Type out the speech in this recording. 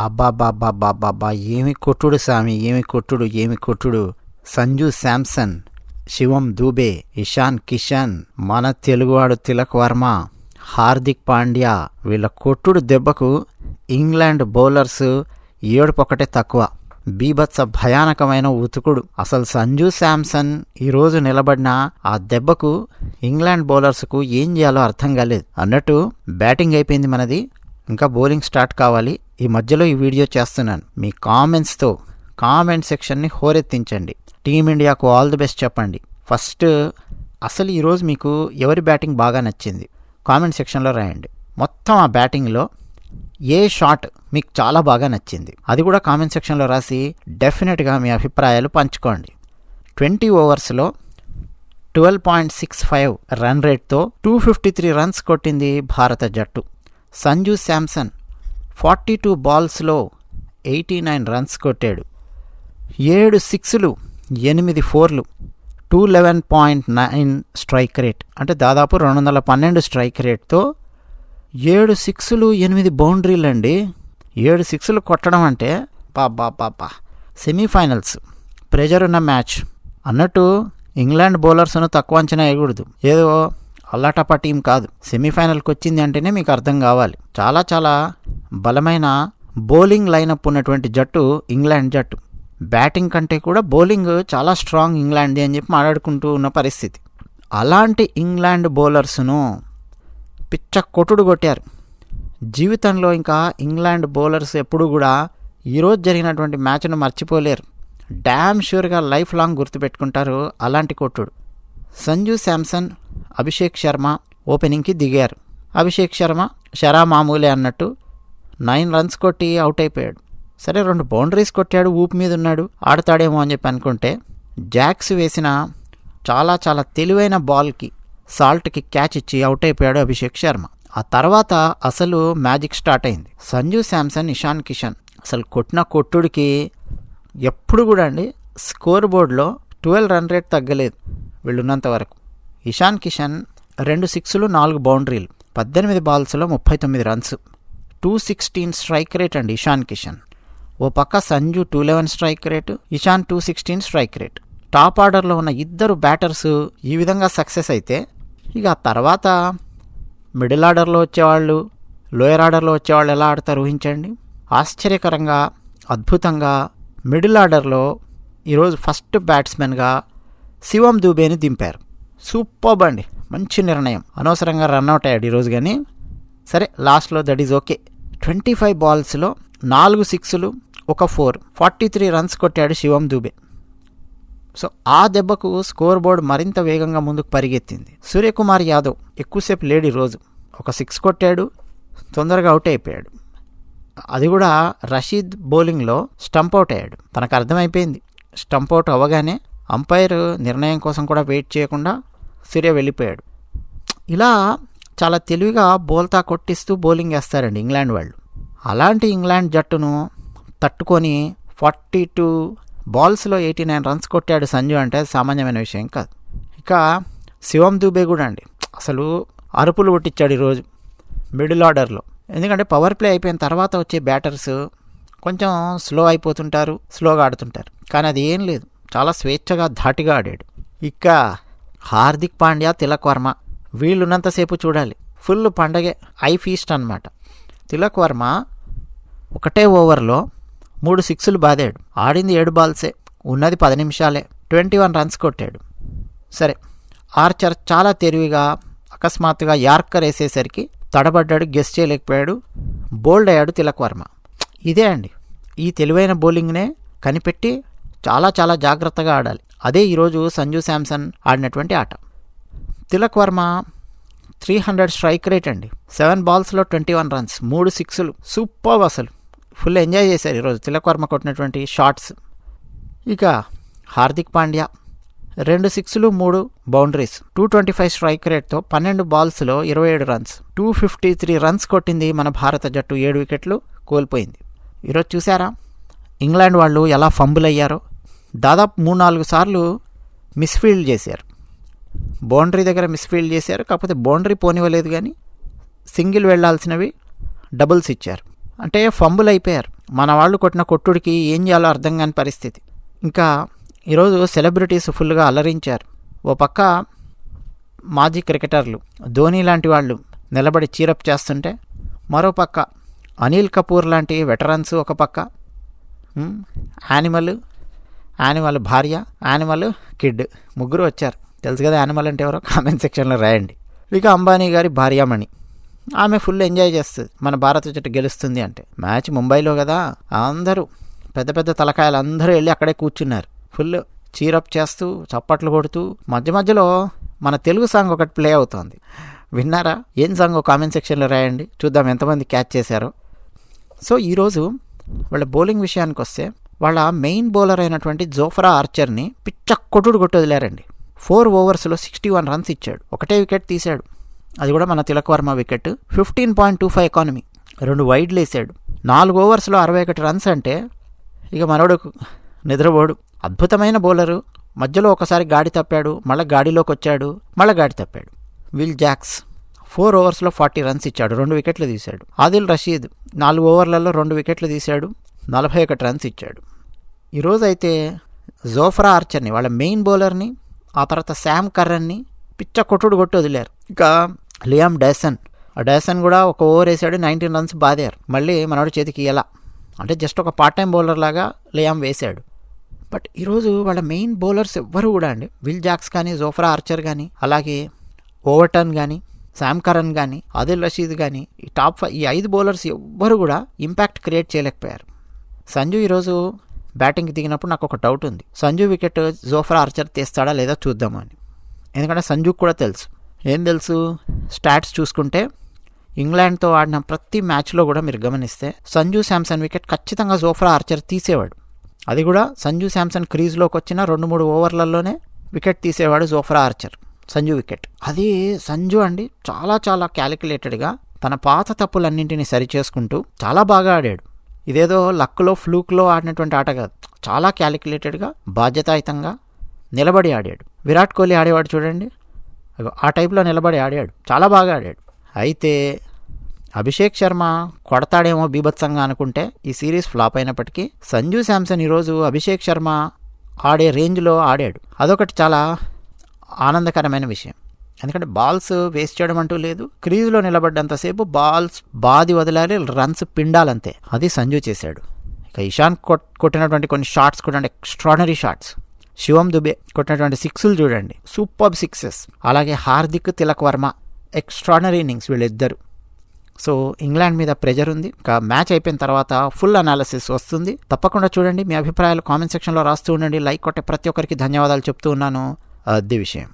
అబ్బాబ్బాబ్బాబ్బాబ్బా! ఏమి కొట్టుడు సామి, ఏమి కొట్టుడు. సంజు శాంసన్, శివం దూబే, ఇషాన్ కిషన్, మన తెలుగువాడు తిలక్ వర్మ, హార్దిక్ పాండ్యా వీళ్ళ కొట్టుడు దెబ్బకు ఇంగ్లాండ్ బౌలర్స్ ఏడుపొక్కటే తక్కువ. బీభత్స భయానకమైన ఉతుకుడు. అసలు సంజు శాంసన్ ఈరోజు నిలబడిన ఆ దెబ్బకు ఇంగ్లాండ్ బౌలర్స్కు ఏం చేయాలో అర్థం కాలేదు. అన్నట్టు బ్యాటింగ్ అయిపోయింది మనది, ఇంకా బౌలింగ్ స్టార్ట్ కావాలి. ఈ మధ్యలో ఈ వీడియో చేస్తున్నాను. మీ కామెంట్స్తో కామెంట్ సెక్షన్ని హోరెత్తించండి. టీమిండియాకు ఆల్ ది బెస్ట్ చెప్పండి. ఫస్ట్ అసలు ఈరోజు మీకు ఎవరి బ్యాటింగ్ బాగా నచ్చింది కామెంట్ సెక్షన్లో రాయండి. మొత్తం ఆ బ్యాటింగ్లో ఏ షాట్ మీకు చాలా బాగా నచ్చింది అది కూడా కామెంట్ సెక్షన్లో రాసి డెఫినెట్గా మీ అభిప్రాయాలు పంచుకోండి. 20 ఓవర్స్లో 12.65 రన్ రేట్తో 253 రన్స్ కొట్టింది భారత జట్టు. సంజు శాంసన్ 42 బాల్స్లో 89 రన్స్ కొట్టాడు. 7 సిక్స్లు 8 ఫోర్లు 211.9 స్ట్రైక్ రేట్, అంటే దాదాపు 212 స్ట్రైక్ రేట్తో 7 సిక్స్లు 8 బౌండరీలు అండి. 7 సిక్స్లు కొట్టడం అంటే పాపా సెమీఫైనల్స్ ప్రెజర్ ఉన్న మ్యాచ్ అన్నట్టు. ఇంగ్లాండ్ బౌలర్స్ను తక్కువ అంచనా వేయకూడదు. ఏదో అల్లాటప్ప టీం కాదు. సెమీఫైనల్కి వచ్చింది అంటేనే మీకు అర్థం కావాలి. చాలా చాలా బలమైన బౌలింగ్ లైనప్ ఉన్నటువంటి జట్టు ఇంగ్లాండ్ జట్టు. బ్యాటింగ్ కంటే కూడా బౌలింగ్ చాలా స్ట్రాంగ్ ఇంగ్లాండ్ది అని చెప్పి మాట్లాడుకుంటూ ఉన్న పరిస్థితి. అలాంటి ఇంగ్లాండ్ బౌలర్స్ను పిచ్చ కొట్టుడు కొట్టారు. జీవితంలో ఇంకా ఇంగ్లాండ్ బౌలర్స్ ఎప్పుడు కూడా ఈరోజు జరిగినటువంటి మ్యాచ్ను మర్చిపోలేరు. డ్యామ్ ష్యూర్గా లైఫ్ లాంగ్ గుర్తుపెట్టుకుంటారు అలాంటి కొట్టుడు. సంజు శాంసన్, అభిషేక్ శర్మ ఓపెనింగ్కి దిగారు. అభిషేక్ శర్మ షరా మామూలే అన్నట్టు 9 రన్స్ కొట్టి అవుట్ అయిపోయాడు. సరే 2 బౌండరీస్ కొట్టాడు, ఊపు మీద ఉన్నాడు, ఆడతాడేమో అని చెప్పి అనుకుంటే జాక్స్ వేసిన చాలా చాలా తెలివైన బాల్కి సాల్ట్కి క్యాచ్ ఇచ్చి అవుట్ అయిపోయాడు అభిషేక్ శర్మ. ఆ తర్వాత అసలు మ్యాజిక్ స్టార్ట్ అయింది. సంజు శాంసన్, ఇషాన్ కిషన్ అసలు కొట్టిన కొట్టుడికి ఎప్పుడు కూడా అండి స్కోర్ బోర్డులో 12 రన్ రేట్ తగ్గలేదు వీళ్ళున్నంత వరకు. ఇషాన్ కిషన్ 2 సిక్స్లు 4 బౌండరీలు 18 బాల్స్లో 39 రన్స్ 216 స్ట్రైక్ రేట్ అండి ఇషాన్ కిషన్. ఓ పక్క Sanju 211 strike rate, Ishan 216 strike rate. Top ఆర్డర్లో ఉన్న ఇద్దరు బ్యాటర్స్ ఈ విధంగా సక్సెస్ అయితే ఇక ఆ తర్వాత మిడిల్ ఆర్డర్లో వచ్చేవాళ్ళు, లోయర్ ఆర్డర్లో వచ్చేవాళ్ళు ఎలా ఆడతారు ఊహించండి. ఆశ్చర్యకరంగా అద్భుతంగా మిడిల్ ఆర్డర్లో ఈరోజు ఫస్ట్ బ్యాట్స్మెన్గా శివం దూబేని దింపారు. సూపర్బ్ అండి, మంచి నిర్ణయం. అనవసరంగా రన్అట్ అయ్యాడు ఈరోజు, కానీ సరే లాస్ట్లో దట్ ఈజ్ ఓకే. 25 బాల్స్లో 4 సిక్స్లు 1 4 43 రన్స్ కొట్టాడు శివం దూబే. సో ఆ దెబ్బకు స్కోర్ బోర్డ్ మరింత వేగంగా ముందుకు పరిగెత్తింది. సూర్యకుమార్ యాదవ్ ఎక్కువసేపు లేడు ఈరోజు. 1 సిక్స్ కొట్టాడు, తొందరగా అవుట్ అయిపోయాడు. అది కూడా రషీద్ బౌలింగ్లో స్టంప్ అవుట్ అయ్యాడు. తనకు అర్థమైపోయింది స్టంప్ అవుట్ అవ్వగానే అంపైర్ నిర్ణయం కోసం కూడా వెయిట్ చేయకుండా సూర్య వెళ్ళిపోయాడు. ఇలా చాలా తెలివిగా బోల్తా కొట్టిస్తూ బౌలింగ్ వేస్తారండి ఇంగ్లాండ్ వాళ్ళు. అలాంటి ఇంగ్లాండ్ జట్టును తట్టుకొని 42 బాల్స్లో 89 రన్స్ కొట్టాడు సంజు అంటే సామాన్యమైన విషయం కాదు. ఇక శివం దూబే కూడా అండి అసలు అరుపులు కొట్టించాడు ఈరోజు మిడిల్ ఆర్డర్లో. ఎందుకంటే పవర్ ప్లే అయిపోయిన తర్వాత వచ్చే బ్యాటర్స్ కొంచెం స్లో అయిపోతుంటారు, స్లోగా ఆడుతుంటారు. కానీ అది ఏం లేదు, చాలా స్వేచ్ఛగా ధాటిగా ఆడాడు. ఇక హార్దిక్ పాండ్యా, తిలక్ వర్మ వీళ్ళున్నంతసేపు చూడాలి, ఫుల్ పండగే, ఐ ఫీస్ట్ అనమాట. తిలక్ వర్మ ఒకటే ఓవర్లో 3 సిక్స్లు బాదాడు. ఆడింది 7 బాల్సే, ఉన్నది 10 నిమిషాలే, 21 రన్స్ కొట్టాడు. సరే ఆర్చర్ చాలా తెలివిగా అకస్మాత్తుగా యార్కర్ వేసేసరికి తడబడ్డాడు, గెస్ చేయలేకపోయాడు, బోల్డ్ అయ్యాడు తిలక్ వర్మ. ఇదే అండి, ఈ తెలివైన బౌలింగ్నే కనిపెట్టి చాలా చాలా జాగ్రత్తగా ఆడాలి. అదే ఈరోజు సంజు శాంసన్ ఆడినటువంటి ఆట. తిలక్ వర్మ 300 స్ట్రైక్ రేట్ అండి, 7 బాల్స్లో 21 రన్స్ 3 సిక్స్లు. సూపర్, అసలు ఫుల్ ఎంజాయ్ చేశారు ఈరోజు తిలక్ వర్మ కొట్టినటువంటి షాట్స్. ఇక హార్దిక్ పాండ్యా 2 సిక్స్లు 3 బౌండరీస్ 225 స్ట్రైక్ రేట్తో 12 బాల్స్లో 27 రన్స్ 253 రన్స్ కొట్టింది మన భారత జట్టు. 7 వికెట్లు కోల్పోయింది. ఈరోజు చూసారా ఇంగ్లాండ్ వాళ్ళు ఎలా ఫంబుల్ అయ్యారో. దాదాపు 3-4 సార్లు మిస్ఫీల్డ్ చేశారు. బౌండరీ దగ్గర మిస్ఫీల్డ్ చేశారు, కాకపోతే బౌండరీ పోనివ్వలేదు, కానీ సింగిల్ వెళ్లాల్సినవి డబుల్స్ ఇచ్చారు. అంటే ఫంబుల్ అయిపోయారు. మన వాళ్ళు కొట్టిన కొట్టుడికి ఏం చేయాలో అర్థం కాని పరిస్థితి. ఇంకా ఈరోజు సెలబ్రిటీస్ ఫుల్గా అలరించారు. ఓ పక్క మాజీ క్రికెటర్లు ధోని లాంటి వాళ్ళు నిలబడి చీరప్ చేస్తుంటే, మరో పక్క అనిల్ కపూర్ లాంటి వెటరన్స్ ఒక పక్క, యానిమల్ భార్య, యానిమల్ కిడ్, ముగ్గురు వచ్చారు. తెలుసు కదా యానిమల్ అంటే ఎవరో, కామెంట్ సెక్షన్లో రాయండి. ఇక అంబానీ గారి భార్యామణి, ఆమె ఫుల్ ఎంజాయ్ చేస్తుంది మన భారత జట్టు గెలుస్తుంది అంటే. మ్యాచ్ ముంబైలో కదా, అందరూ పెద్ద పెద్ద తలకాయలు అందరూ వెళ్ళి అక్కడే కూర్చున్నారు. ఫుల్ చీరప్ చేస్తూ చప్పట్లు కొడుతూ. మధ్యలో మన తెలుగు సాంగ్ ఒకటి ప్లే అవుతోంది, విన్నారా? ఏం సాంగ్ కామెంట్ సెక్షన్లో రాయండి, చూద్దాం ఎంతమంది క్యాచ్ చేశారో. సో ఈరోజు వాళ్ళ బౌలింగ్ విషయానికి వస్తే, వాళ్ళ మెయిన్ బౌలర్ అయినటువంటి జోఫ్రా ఆర్చర్ని పిచ్చ కొట్టుడు కొట్టి వదిలారండి. 4 ఓవర్స్లో 61 రన్స్ ఇచ్చాడు. ఒకటే వికెట్ తీశాడు, అది కూడా మన తిలక్ వర్మ వికెట్. 15.25 ఎకానమీ, 2 వైడ్లు వేసాడు. 4 ఓవర్స్లో 61 రన్స్ అంటే ఇక మనోడు నిద్రపోడు. అద్భుతమైన బౌలరు. మధ్యలో ఒకసారి గాడి తప్పాడు, మళ్ళీ గాడిలోకి వచ్చాడు, మళ్ళీ గాడి తప్పాడు. విల్ జాక్స్ 4 ఓవర్స్లో 40 రన్స్ ఇచ్చాడు, 2 వికెట్లు తీశాడు. ఆదిల్ రషీద్ 4 ఓవర్లలో 2 వికెట్లు తీశాడు, 41 రన్స్ ఇచ్చాడు. ఈరోజు అయితే జోఫ్రా ఆర్చర్ని, వాళ్ళ మెయిన్ బౌలర్ని, ఆ తర్వాత శామ్ కర్రన్ని పిచ్చ కొట్టుడు కొట్టి వదిలేరు. ఇక లియామ్ డేసన్, ఆ డేసన్ కూడా 1 ఓవర్ వేసాడు, 19 రన్స్ బాదారు. మళ్ళీ మనోడి చేతికి ఎలా అంటే జస్ట్ ఒక పార్ట్ టైం బౌలర్ లాగా లియామ్ వేశాడు. బట్ ఈరోజు వాళ్ళ మెయిన్ బౌలర్స్ ఎవ్వరు కూడా అండి, విల్ జాక్స్ కానీ, జోఫ్రా ఆర్చర్ కానీ, అలాగే ఓవర్టన్ కానీ, శామ్ కరన్ కానీ, ఆదిల్ రషీద్ కానీ, ఈ టాప్ 5 ఈ 5 బౌలర్స్ ఎవ్వరు కూడా ఇంపాక్ట్ క్రియేట్ చేయలేకపోయారు. సంజు ఈరోజు బ్యాటింగ్కి దిగినప్పుడు నాకు ఒక డౌట్ ఉంది, సంజు వికెట్ జోఫ్రా ఆర్చర్ తీస్తాడా లేదా చూద్దాము అని. ఎందుకంటే సంజుకు కూడా తెలుసు. ఏం తెలుసు? స్టాట్స్ చూసుకుంటే ఇంగ్లాండ్తో ఆడిన ప్రతి మ్యాచ్లో కూడా మీరు గమనిస్తే సంజు శాంసన్ వికెట్ ఖచ్చితంగా జోఫ్రా ఆర్చర్ తీసేవాడు. అది కూడా సంజు శాంసన్ క్రీజ్లోకి వచ్చిన 2-3 ఓవర్లలోనే వికెట్ తీసేవాడు జోఫ్రా ఆర్చర్, సంజు వికెట్. అది సంజు అండి చాలా చాలా క్యాలిక్యులేటెడ్గా తన పాత తప్పులన్నింటినీ సరిచేసుకుంటూ చాలా బాగా ఆడాడు. ఇదేదో లక్లో ఫ్లూక్లో ఆడినటువంటి ఆట కాదు, చాలా క్యాలిక్యులేటెడ్గా బాధ్యతాయుతంగా నిలబడి ఆడాడు. విరాట్ కోహ్లీ ఆడేవాడు చూడండి, ఆ టైప్లో నిలబడి ఆడాడు, చాలా బాగా ఆడాడు. అయితే అభిషేక్ శర్మ కొడతాడేమో బీభత్సంగా అనుకుంటే ఈ సిరీస్ ఫ్లాప్ అయినప్పటికీ సంజు శాంసన్ ఈరోజు అభిషేక్ శర్మ ఆడే రేంజ్లో ఆడాడు. అదొకటి చాలా ఆనందకరమైన విషయం. ఎందుకంటే బాల్స్ వేస్ట్ చేయడం అంటూ లేదు, క్రీజ్లో నిలబడ్డంతసేపు బాల్స్ బాది వదిలాలి, రన్స్ పిండాలంతే. అది సంజు చేశాడు. ఇక ఇషాన్ కొట్టినటువంటి కొన్ని షాట్స్ కూడా ఎక్స్ట్రాడనరీ షాట్స్. శివం దుబే కొట్టినటువంటి 6లు చూడండి, సూపర్ 6s. అలాగే హార్దిక్, తిలక్ వర్మ ఎక్స్ట్రాడనరీ ఇన్నింగ్స్ వీళ్ళిద్దరు. సో ఇంగ్లాండ్ మీద ప్రెజర్ ఉంది. ఇంకా మ్యాచ్ అయిపోయిన తర్వాత ఫుల్ అనాలిసిస్ వస్తుంది, తప్పకుండా చూడండి. మీ అభిప్రాయాలు కామెంట్ సెక్షన్లో రాస్తూ ఉండండి. లైక్ కొట్టే ప్రతి ఒక్కరికి ధన్యవాదాలు చెప్తూ ఉన్నాను. అది విషయం.